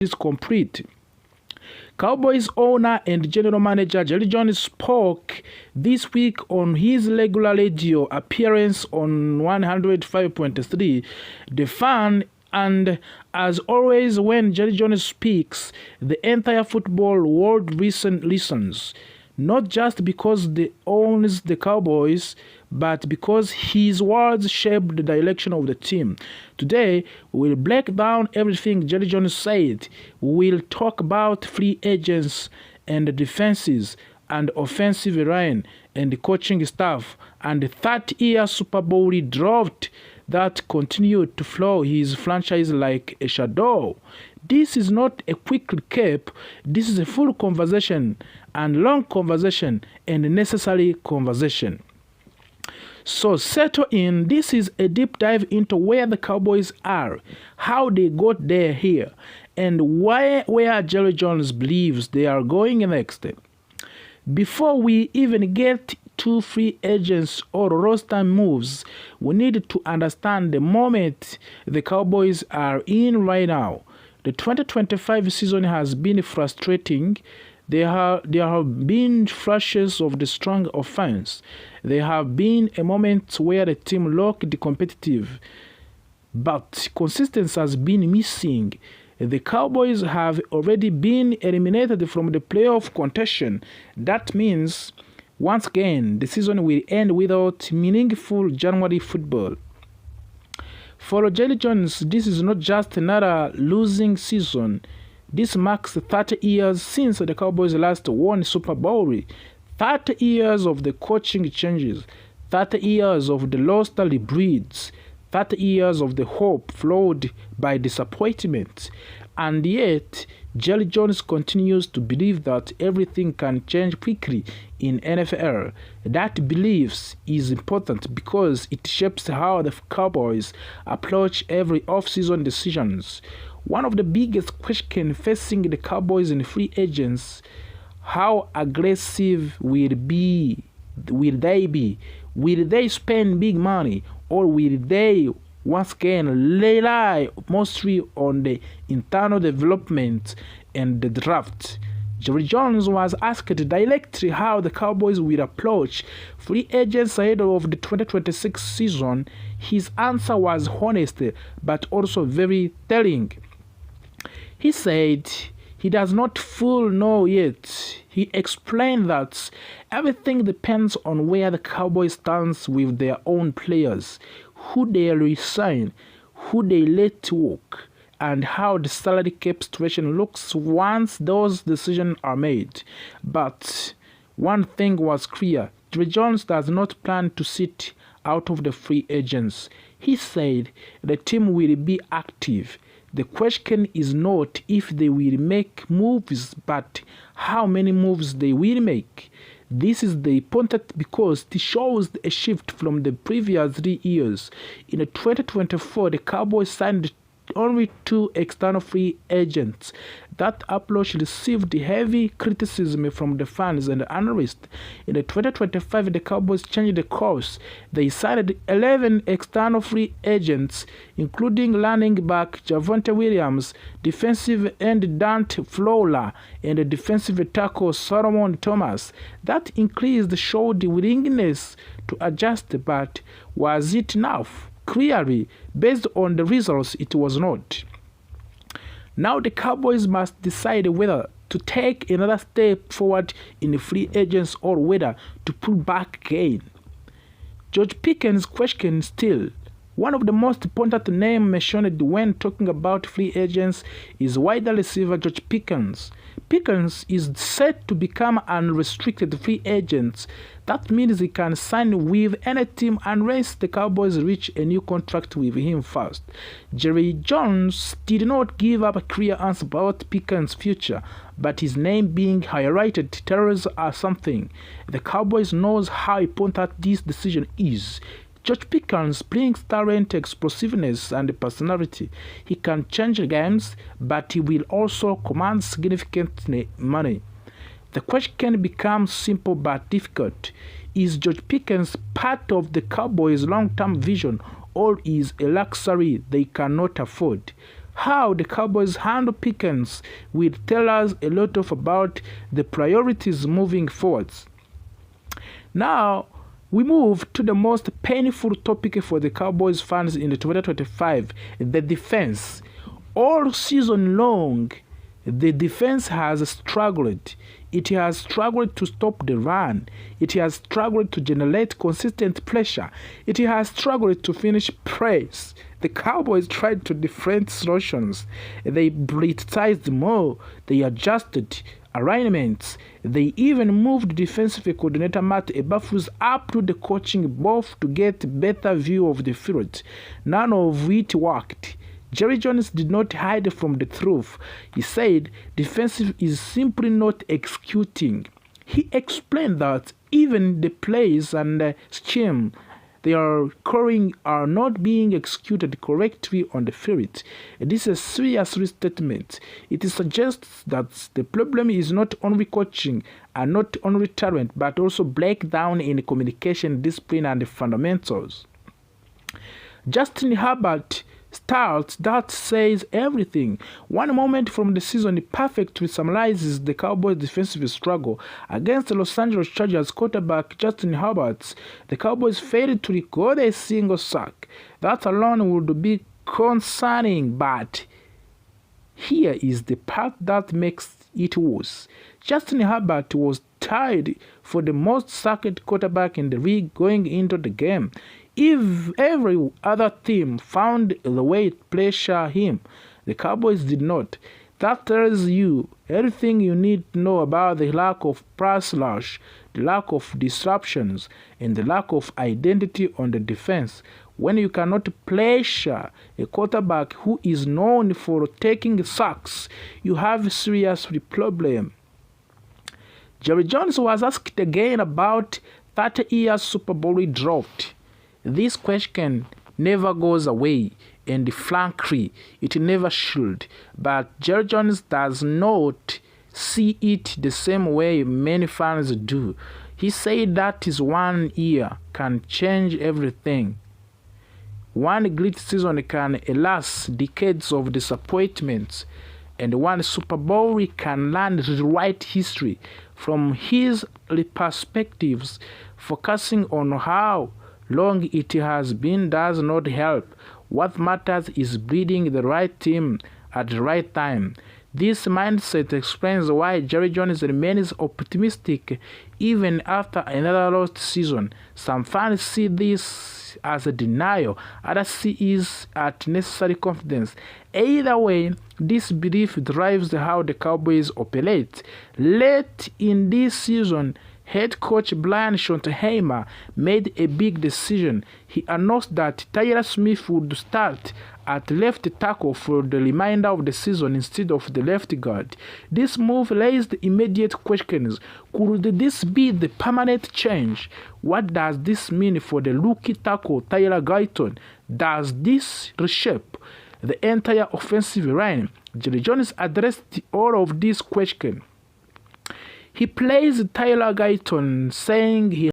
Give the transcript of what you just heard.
is complete. Cowboys owner and general manager Jerry Jones spoke this week on his regular radio appearance on 105.3 The Fan, and as always when Jerry Jones speaks, the entire football world listens, not just because he owns the Cowboys, but because his words shape the direction of the team. Today, we'll break down everything Jerry Jones said. We'll talk about free agents and the defenses and offensive line and the coaching staff and the 30-year Super Bowl draft that continued to flow his franchise like a shadow. This is not a quick recap. This is a full conversation and long conversation and necessary conversation. So settle in. This is a deep dive into where the Cowboys are, how they got there here, and where Jerry Jones believes they are going next. Before we even get to free agents or roster moves, we need to understand the moment the Cowboys are in right now. The 2025 season has been frustrating. There have been flashes of the strong offense. There have been a moment where the team looked competitive, but consistency has been missing. The Cowboys have already been eliminated from the playoff contention. That means, once again, the season will end without meaningful January football. For Jerry Jones, this is not just another losing season. This marks 30 years since the Cowboys last won Super Bowl, 30 years of the coaching changes, 30 years of the lost breeds, 30 years of the hope flowed by disappointment. And yet, Jerry Jones continues to believe that everything can change quickly in NFL. That belief is important because it shapes how the Cowboys approach every off-season decisions. One of the biggest questions facing the Cowboys and free agents: how aggressive will they be? Will they spend big money, or will they once again rely mostly on the internal development and the draft? Jerry Jones was asked directly how the Cowboys will approach free agents ahead of the 2026 season. His answer was honest but also very telling. He said he does not fully know yet. He explained that everything depends on where the Cowboys stands with their own players, who they resign, who they let walk, and how the salary cap situation looks once those decisions are made. But one thing was clear: Jerry Jones does not plan to sit out of the free agents. He said the team will be active. The question is not if they will make moves, but how many moves they will make. This is the important because it shows a shift from the previous 3 years. In 2024, the Cowboys signed only 2 external free agents. That approach received heavy criticism from the fans and analysts. In 2025, the Cowboys changed the course. They signed 11 external free agents, including running back Javonte Williams, defensive end Dante Fowler, and defensive tackle Solomon Thomas. That increase showed willingness to adjust, but was it enough? Clearly, based on the results, it was not. Now the Cowboys must decide whether to take another step forward in the free agents or whether to pull back again. George Pickens' question still. One of the most important names mentioned when talking about free agents is wide receiver George Pickens. Pickens is set to become an unrestricted free agent. That means he can sign with any team unless the Cowboys reach a new contract with him first. Jerry Jones did not give up a clear answer about Pickens' future, but his name being highlighted tells us something. The Cowboys knows how important this decision is. George Pickens brings talent, explosiveness, and personality. He can change games, but he will also command significant money. The question becomes simple but difficult. Is George Pickens part of the Cowboys' long-term vision, or is a luxury they cannot afford? how the Cowboys handle Pickens will tell us a lot about the priorities moving forward. Now, we move to the most painful topic for the Cowboys fans in the 2025, the defense. All season long, the defense has struggled. It has struggled to stop the run. It has struggled to generate consistent pressure. It has struggled to finish plays. The Cowboys tried to different solutions. They blitzed more. They adjusted alignments. They even moved defensive coordinator Matt Eberflus up to the coaching booth to get better view of the field. None of it worked. Jerry Jones did not hide from the truth. He said defensive is simply not executing. He explained that even the plays and the scheme they are calling are not being executed correctly on the field. This is a serious statement. It suggests that the problem is not only coaching and not only talent, but also breakdown in communication, discipline, and the fundamentals. Justin Herbert starts that says everything. One moment from the season perfectly summarizes the Cowboys' defensive struggle. Against the Los Angeles Chargers quarterback Justin Herbert, the Cowboys failed to record a single sack. That alone would be concerning, but here is the part that makes it worse. Justin Herbert was tied for the most sacked quarterback in the league going into the game. If every other team found the way to pressure him, the Cowboys did not. That tells you everything you need to know about the lack of pass rush, the lack of disruptions, and the lack of identity on the defense. When you cannot pressure a quarterback who is known for taking sacks, you have a serious problem. Jerry Jones was asked again about 30 years Super Bowl drought. This question never goes away, and frankly, it never should. But Jerry Jones does not see it the same way many fans do. He said that is 1 year can change everything. One great season can last decades of disappointments, and one Super Bowl can learn to write history. From his perspectives, focusing on how long it has been does not help. What matters is building the right team at the right time. This mindset explains why Jerry Jones remains optimistic even after another lost season. Some fans see this as a denial, others see it as necessary confidence. Either way, this belief drives how the Cowboys operate. Late in this season, head coach Brian Schottenheimer made a big decision. He announced that Tyler Smith would start at left tackle for the remainder of the season instead of the left guard. This move raised immediate questions. Could this be the permanent change? What does this mean for the rookie tackle Tyler Guyton? Does this reshape the entire offensive line? Jerry Jones addressed all of these questions. He praised Tyler Guyton, saying he